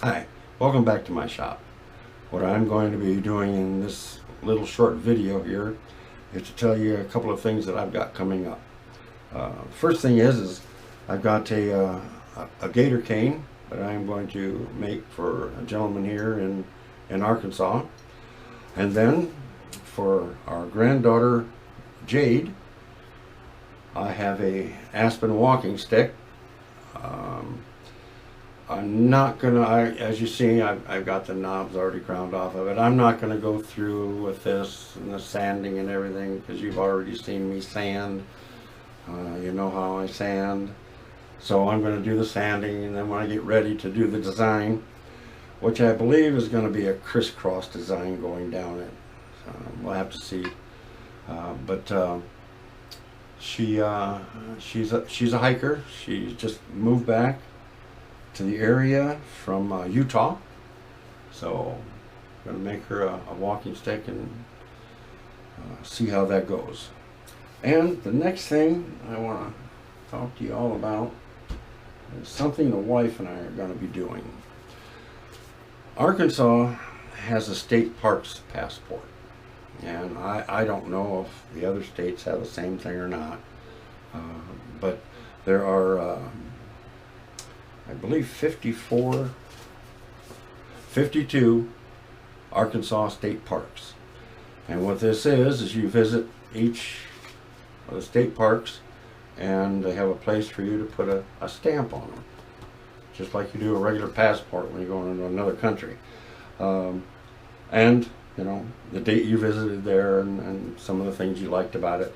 Hi, welcome back to my shop. What I'm going to be doing in this little short video here is to tell you a couple of things that I've got coming up. First thing is I've got a gator cane that I'm going to make for a gentleman here in Arkansas. And then for our granddaughter Jade, I have a ASPEN walking stick. I'm not gonna, as you see, I've got the knobs already ground off of it. I'm not gonna go through with this and the sanding and everything because you've already seen me sand. You know how I sand. So I'm gonna do the sanding, and then when I get ready to do the design, which I believe is gonna be a crisscross design going down it. We'll have to see. She's a hiker. She's just moved back to the area from Utah, so I'm going to make her a walking stick and see how that goes. And the next thing I want to talk to you all about is something the wife and I are going to be doing. Arkansas has a state parks passport, and I don't know if the other states have the same thing or not, but there are I believe 52 Arkansas state parks. And what this is you visit each of the state parks and they have a place for you to put a stamp on them. Just like you do a regular passport when you're going into another country. And, you know, the date you visited there and some of the things you liked about it.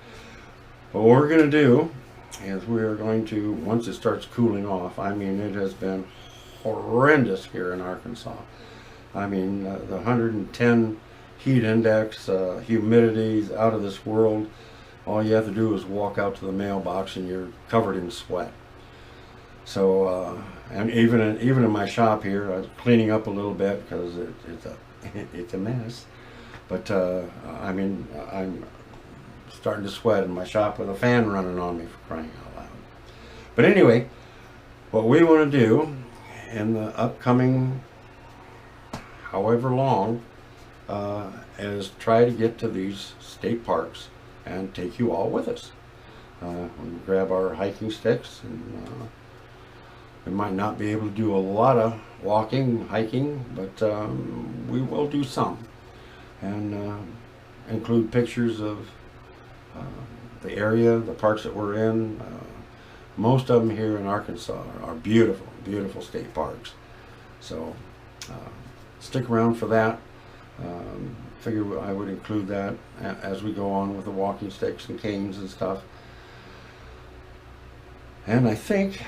But what we're going to do is we are going to, once it starts cooling off, I mean, it has been horrendous here in Arkansas. I mean, the 110 heat index, humidity is out of this world. All you have to do is walk out to the mailbox and you're covered in sweat. So, and even in my shop here, I was cleaning up a little bit because it's a mess. But I mean, I'm starting to sweat in my shop with a fan running on me, for crying out loud. But anyway, what we want to do in the upcoming however long is try to get to these state parks and take you all with us. We grab our hiking sticks, and we might not be able to do a lot of walking, hiking, but we will do some, and include pictures of the area, the parks that we're in. Most of them here in Arkansas are beautiful, beautiful state parks. So stick around for that. Figure I would include that as we go on with the walking sticks and canes and stuff. And I think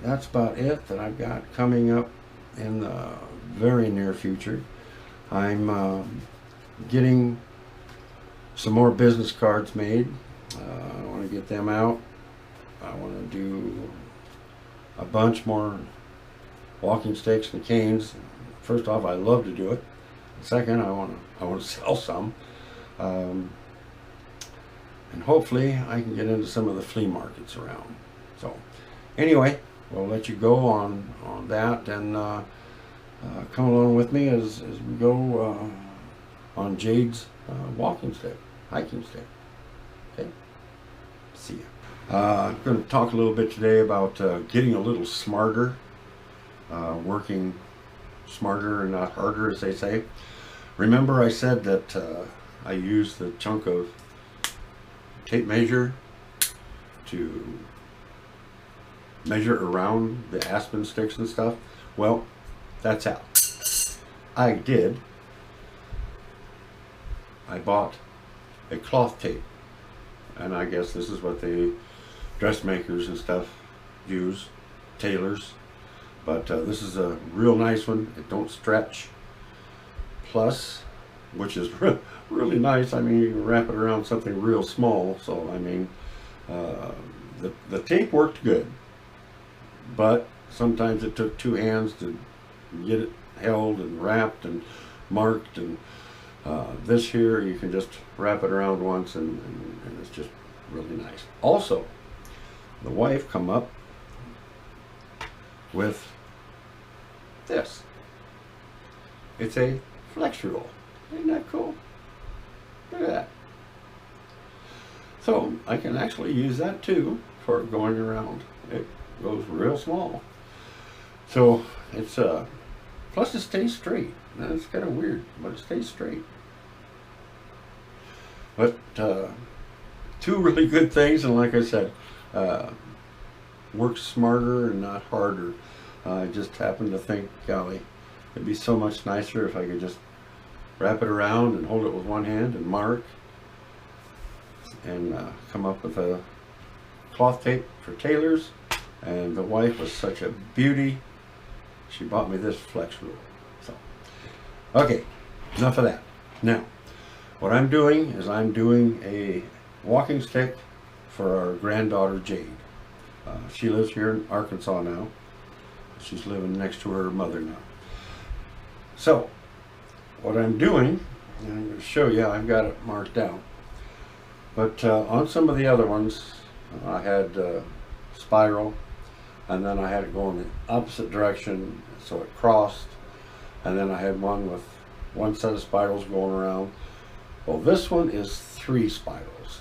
that's about it that I've got coming up in the very near future. I'm getting some more business cards made. I want to get them out. I want to do a bunch more walking sticks and canes. First off, I love to do it. Second, I want to sell some, and hopefully I can get into some of the flea markets around. So anyway, we'll let you go on that, and come along with me as we go on Jade's walking stick, hiking stick. Okay, see ya. I'm going to talk a little bit today about getting a little smarter, working smarter and not harder, as they say. Remember I said that I used the chunk of tape measure to measure around the aspen sticks and stuff? Well, that's out. I bought a cloth tape, and I guess this is what the dressmakers and stuff use, tailors, but this is a real nice one. It don't stretch. Plus, which is really nice, I mean, you can wrap it around something real small. So I mean, the tape worked good, but sometimes it took two hands to get it held and wrapped and marked, and this here you can just wrap it around once, and it's just really nice. Also, the wife come up with this. It's a flex rule. Isn't that cool? Look at that. So I can actually use that too for going around. It goes real small. So it's plus it stays straight. Now, it's kind of weird, but it stays straight. But two really good things, and like I said, work smarter and not harder. I just happened to think, golly, it'd be so much nicer if I could just wrap it around and hold it with one hand and mark and come up with a cloth tape for tailors. And the wife was such a beauty. She bought me this flex rule. So, okay, enough of that. Now, what I'm doing is I'm doing a walking stick for our granddaughter Jade. She lives here in Arkansas now. She's living next to her mother now. So, what I'm doing, and I'm going to show you, I've got it marked out. But on some of the other ones, I had spiral, and then I had it go in the opposite direction, so it crossed. And then I had one with one set of spirals going around. Well, this one is 3 spirals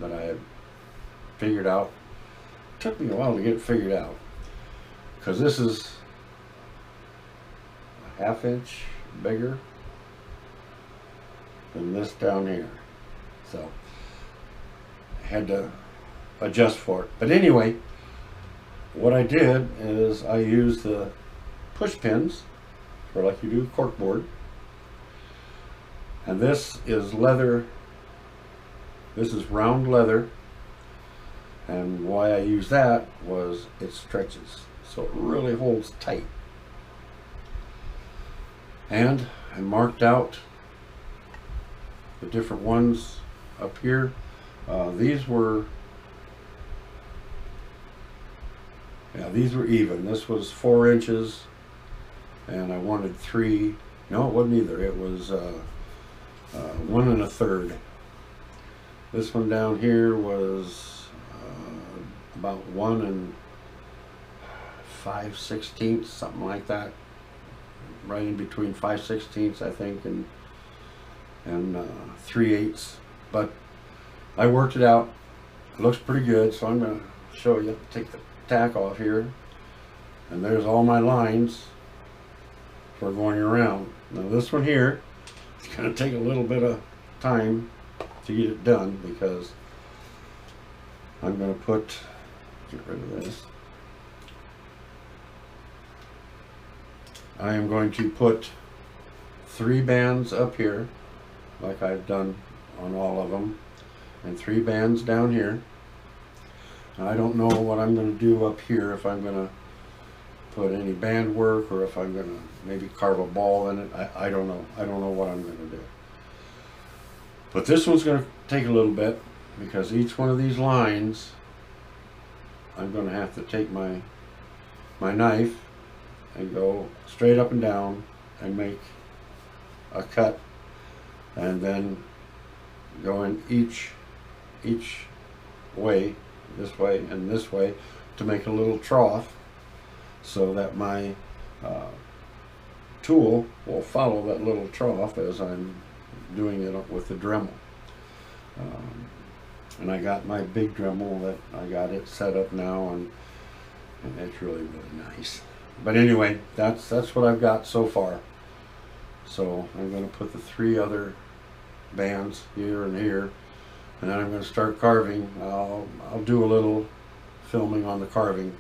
that I had figured out. It took me a while to get it figured out, because this is a 1/2 inch bigger than this down here. So I had to adjust for it. But anyway, what I did is I used the push pins for like you do corkboard. And this is leather. This is round leather. And why I use that was it stretches. So it really holds tight. And I marked out the different ones up here. These were even. This was 4 inches, and I wanted 3. No, it wasn't either. It was 1 1/3. This one down here was about 1 5/16, something like that. Right in between 5/16, I think, and 3/8. But I worked it out. It looks pretty good, so I'm going to show you. Take the tack off here, and there's all my lines for going around. Now this one here, it's going to take a little bit of time to get it done, because I'm going to get rid of this. I am going to put 3 bands up here, like I've done on all of them, and 3 bands down here. Now, I don't know what I'm going to do up here, if I'm going to put any band work, or if I'm going to maybe carve a ball in it. I don't know. I don't know what I'm going to do. But this one's going to take a little bit, because each one of these lines, I'm going to have to take my knife and go straight up and down and make a cut, and then go in each way, this way and this way, to make a little trough, so that my tool will follow that little trough as I'm doing it with the Dremel. And I got my big Dremel that I got it set up now, and it's really nice. But anyway, that's what I've got so far. So I'm going to put the 3 other bands here and here, and then I'm going to start carving. I'll do a little filming on the carving,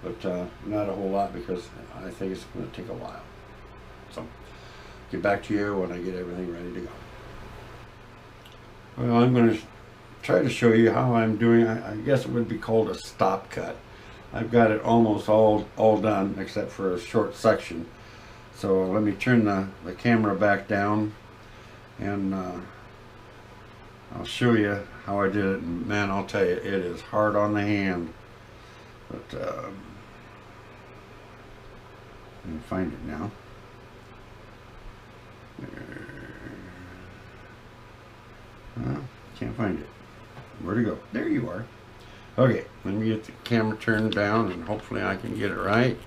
but not a whole lot, because I think it's going to take a while. So get back to you when I get everything ready to go. Well, I'm going to try to show you how I'm doing. I guess it would be called a stop cut. I've got it almost all done, except for a short section. So let me turn the camera back down, and I'll show you how I did it. And man, I'll tell you, it is hard on the hand. But I can find it now. Can't find it. Where'd it go? There you are. Okay, let me get the camera turned down, and hopefully I can get it right.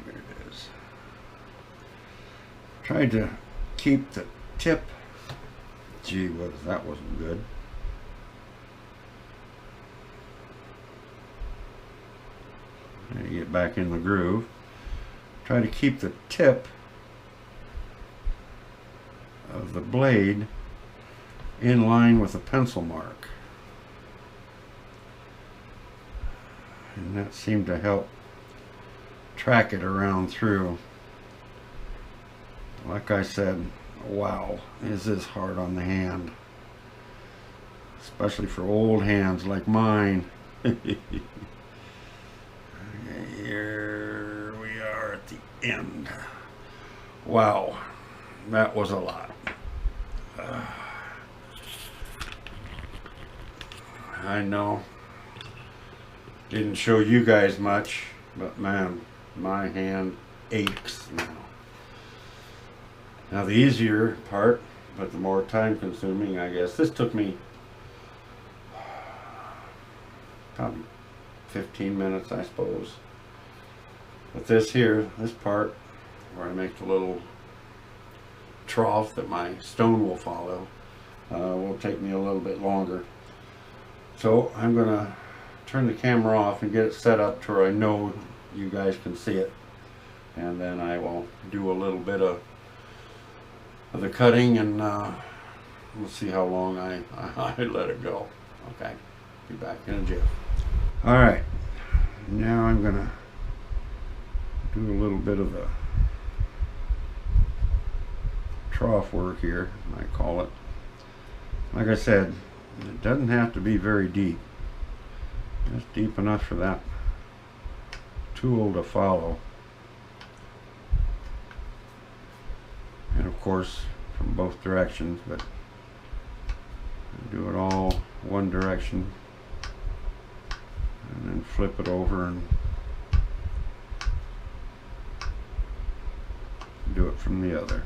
There it is. Tried to keep the tip. Gee whiz, that wasn't good. Try to get back in the groove. Try to keep the tip of the blade in line with the pencil mark. And that seemed to help track it around through. Like I said, wow, is this hard on the hand. Especially for old hands like mine. Here we are at the end. Wow, that was a lot. I know. Didn't show you guys much, but man, my hand aches now. Now the easier part, but the more time consuming, I guess. This took me probably 15 minutes, I suppose. But this here, this part, where I make the little trough that my stone will follow, will take me a little bit longer. So I'm going to turn the camera off and get it set up to where I know you guys can see it. And then I will do a little bit of the cutting, and we'll see how long I let it go. Okay, be back in a jiff. Alright, now I'm going to do a little bit of the trough work here, I call it. Like I said, it doesn't have to be very deep. Just deep enough for that tool to follow. And of course from both directions, but do it all one direction and then flip it over and do it from the other.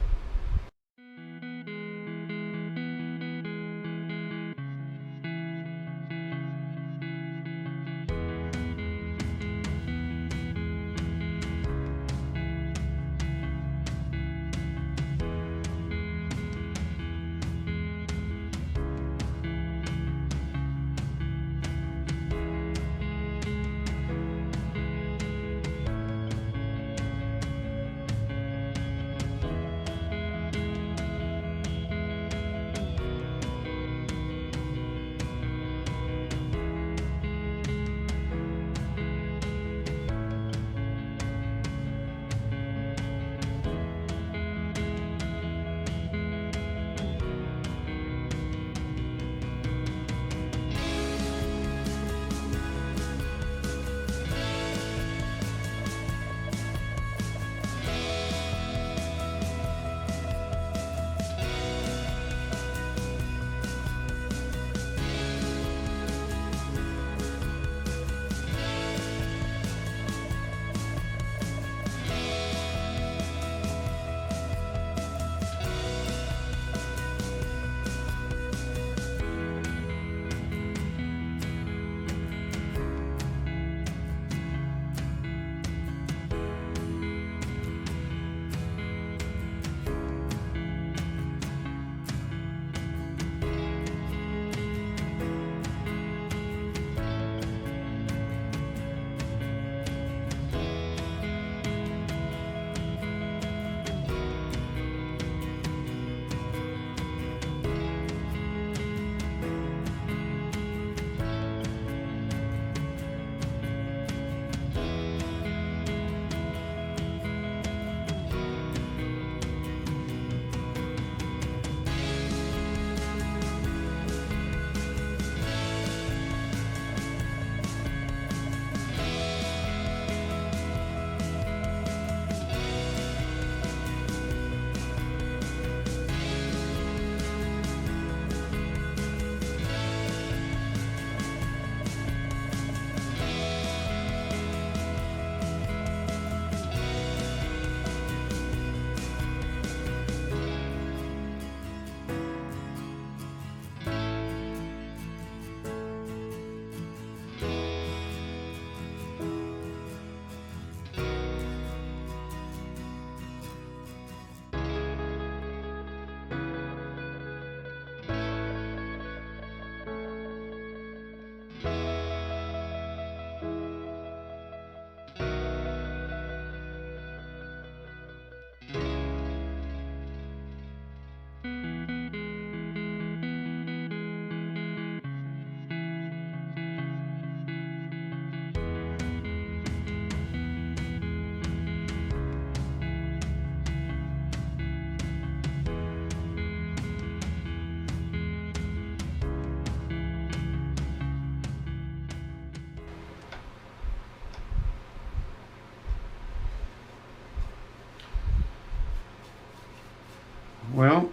Well,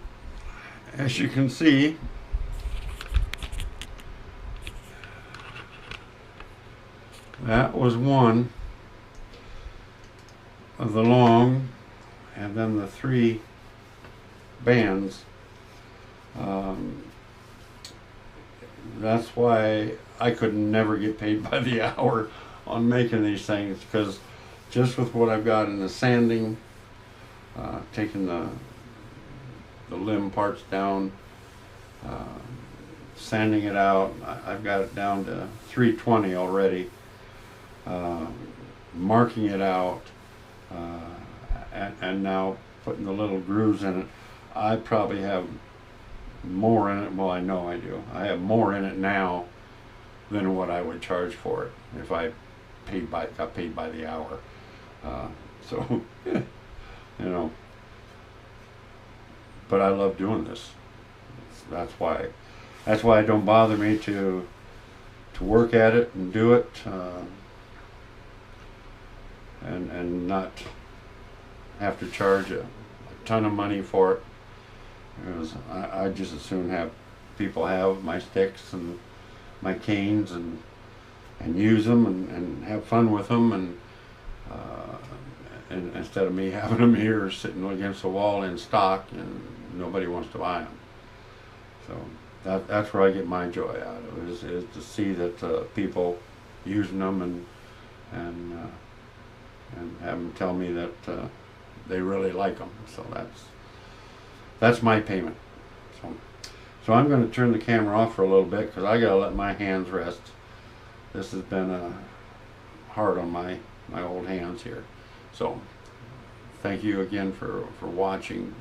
as you can see, that was one of the long, and then the 3 bands. That's why I could never get paid by the hour on making these things, because just with what I've got in the sanding, taking the limb parts down, sanding it out, I've got it down to 320 already, marking it out, and now putting the little grooves in it. I probably have more in it. Well, I know I do. I have more in it now than what I would charge for it if I got paid by the hour. So you know, but I love doing this. That's why it don't bother me to work at it and do it, and not have to charge a ton of money for it. Because I just as soon have people have my sticks and my canes and use them and have fun with them, and instead of me having them here sitting against the wall in stock and nobody wants to buy them. So that's where I get my joy out of it, is to see that people using them and have them tell me that they really like them. So that's my payment. So I'm going to turn the camera off for a little bit because I got to let my hands rest. This has been hard on my old hands here. So thank you again for watching.